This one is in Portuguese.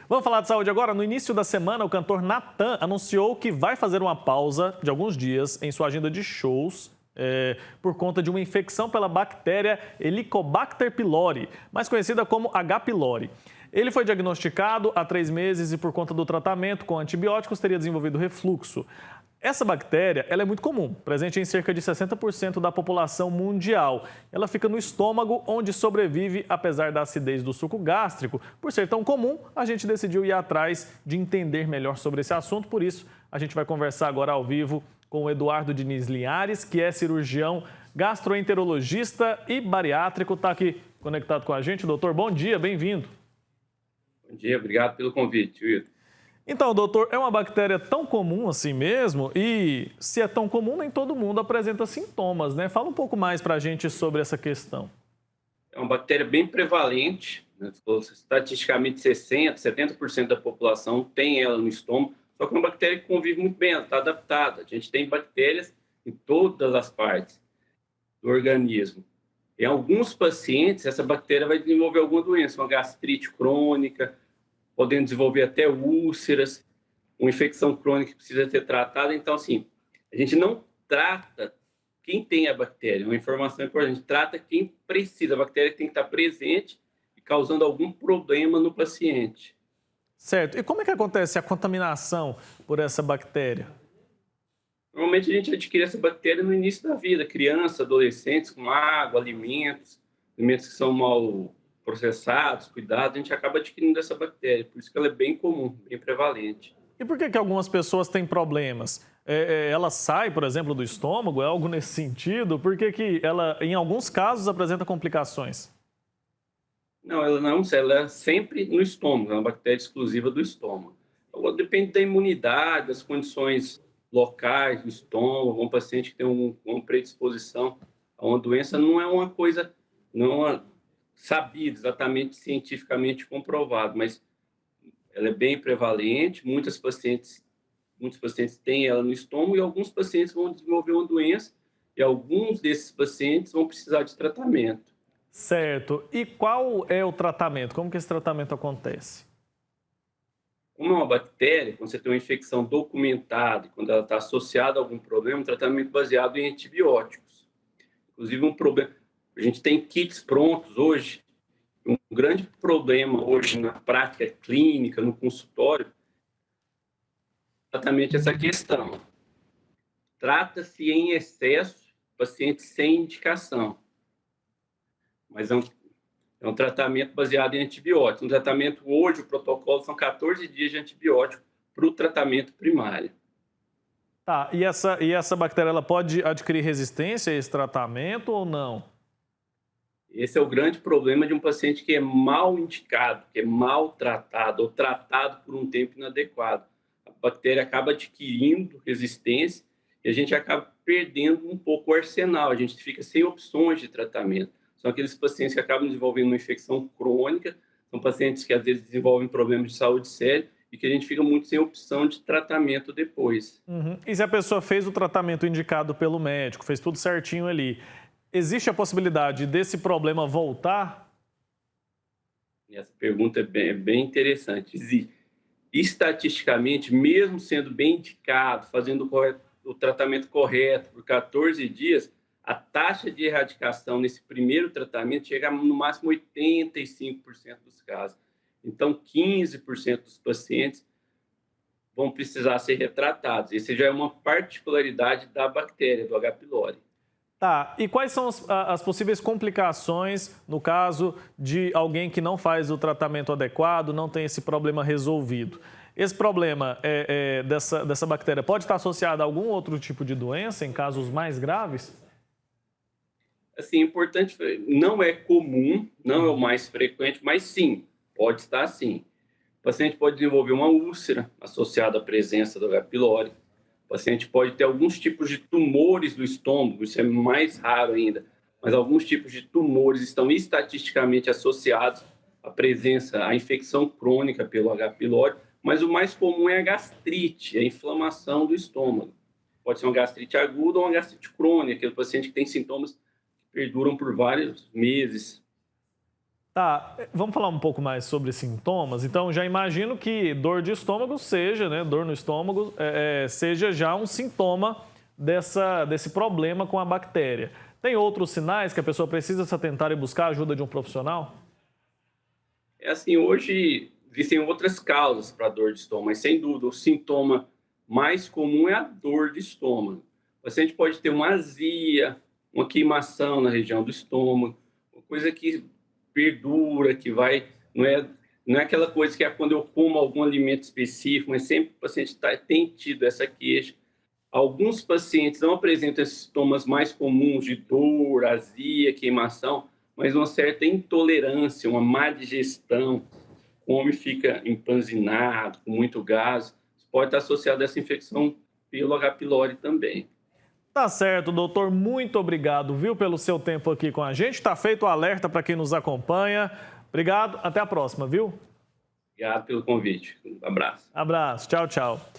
Vamos falar de saúde agora? No início da semana, o cantor Natan anunciou que vai fazer uma pausa de alguns dias em sua agenda de shows por conta de uma infecção pela bactéria Helicobacter pylori, mais conhecida como H. pylori. Ele foi diagnosticado há 3 meses e, por conta do tratamento com antibióticos, teria desenvolvido refluxo. Essa bactéria ela é muito comum, presente em cerca de 60% da população mundial. Ela fica no estômago, onde sobrevive apesar da acidez do suco gástrico. Por ser tão comum, a gente decidiu ir atrás de entender melhor sobre esse assunto. Por isso, a gente vai conversar agora ao vivo com o Eduardo Diniz Linhares, que é cirurgião, gastroenterologista e bariátrico. Está aqui conectado com a gente. Doutor, bom dia, bem-vindo. Bom dia, obrigado pelo convite, Wilton. Então, doutor, é uma bactéria tão comum assim mesmo? E se é tão comum, nem todo mundo apresenta sintomas, né? Fala um pouco mais para a gente sobre essa questão. É uma bactéria bem prevalente, né? Estatisticamente 60%, 70% da população tem ela no estômago, só que é uma bactéria que convive muito bem, ela está adaptada. A gente tem bactérias em todas as partes do organismo. Em alguns pacientes, essa bactéria vai desenvolver alguma doença, uma gastrite crônica, podendo desenvolver até úlceras, uma infecção crônica que precisa ser tratada. Então, assim, a gente não trata quem tem a bactéria, uma informação importante, a gente trata quem precisa. A bactéria tem que estar presente e causando algum problema no paciente. Certo. E como é que acontece a contaminação por essa bactéria? Normalmente a gente adquire essa bactéria no início da vida, crianças, adolescentes, com água, alimentos que são mal processados, cuidados, a gente acaba adquirindo essa bactéria. Por isso que ela é bem comum, bem prevalente. E por que algumas pessoas têm problemas? Ela sai, por exemplo, do estômago? É algo nesse sentido? Por que ela, em alguns casos, apresenta complicações? Não, ela é sempre no estômago, é uma bactéria exclusiva do estômago. Agora, depende da imunidade, das condições locais do estômago. Um paciente que tem uma predisposição a uma doença não é uma coisa, não é sabida, exatamente cientificamente comprovado, mas ela é bem prevalente. Muitos pacientes têm ela no estômago e alguns pacientes vão desenvolver uma doença e alguns desses pacientes vão precisar de tratamento. Certo. E qual é o tratamento? Como que esse tratamento acontece? Como é uma bactéria, quando você tem uma infecção documentada, quando ela está associada a algum problema, um tratamento baseado em antibióticos. Inclusive, um problema, a gente tem kits prontos hoje. Um grande problema hoje na prática clínica, no consultório, é exatamente essa questão. Trata-se em excesso pacientes sem indicação, mas é um tratamento baseado em antibióticos. Um tratamento hoje, o protocolo são 14 dias de antibiótico para o tratamento primário. Tá, e essa bactéria ela pode adquirir resistência a esse tratamento ou não? Esse é o grande problema de um paciente que é mal indicado, que é mal tratado ou tratado por um tempo inadequado. A bactéria acaba adquirindo resistência e a gente acaba perdendo um pouco o arsenal, a gente fica sem opções de tratamento. São aqueles pacientes que acabam desenvolvendo uma infecção crônica, são pacientes que às vezes desenvolvem problemas de saúde sério e que a gente fica muito sem opção de tratamento depois. Uhum. E se a pessoa fez o tratamento indicado pelo médico, fez tudo certinho ali, existe a possibilidade desse problema voltar? Essa pergunta é bem interessante. Estatisticamente, mesmo sendo bem indicado, fazendo o tratamento correto por 14 dias, a taxa de erradicação nesse primeiro tratamento chega a no máximo 85% dos casos. Então, 15% dos pacientes vão precisar ser retratados. Essa já é uma particularidade da bactéria, do H. pylori. Tá, e quais são as possíveis complicações no caso de alguém que não faz o tratamento adequado, não tem esse problema resolvido? Esse problema dessa bactéria pode estar associado a algum outro tipo de doença em casos mais graves? Assim, importante, não é comum, não é o mais frequente, mas sim, pode estar sim. O paciente pode desenvolver uma úlcera associada à presença do H. pylori. O paciente pode ter alguns tipos de tumores do estômago, isso é mais raro ainda, mas alguns tipos de tumores estão estatisticamente associados à presença, à infecção crônica pelo H. pylori, mas o mais comum é a gastrite, a inflamação do estômago. Pode ser uma gastrite aguda ou uma gastrite crônica, aquele paciente que tem sintomas que perduram por vários meses. Tá, vamos falar um pouco mais sobre sintomas. Então, já imagino que dor de estômago seja, né, dor no estômago, seja já um sintoma desse problema com a bactéria. Tem outros sinais que a pessoa precisa se atentar e buscar a ajuda de um profissional? É assim, hoje existem outras causas para dor de estômago, mas sem dúvida o sintoma mais comum é a dor de estômago. O paciente pode ter uma azia, uma queimação na região do estômago, uma coisa que perdura, que vai, não é aquela coisa que é quando eu como algum alimento específico, mas sempre o paciente tem tido essa queixa. Alguns pacientes não apresentam esses sintomas mais comuns de dor, azia, queimação, mas uma certa intolerância, uma má digestão, come fica empanzinado, com muito gás, pode estar associado a essa infecção pelo H. pylori também. Tá certo, doutor. Muito obrigado, viu, pelo seu tempo aqui com a gente. Tá feito o alerta para quem nos acompanha. Obrigado, até a próxima, viu? Obrigado pelo convite. Um abraço. Abraço, tchau, tchau.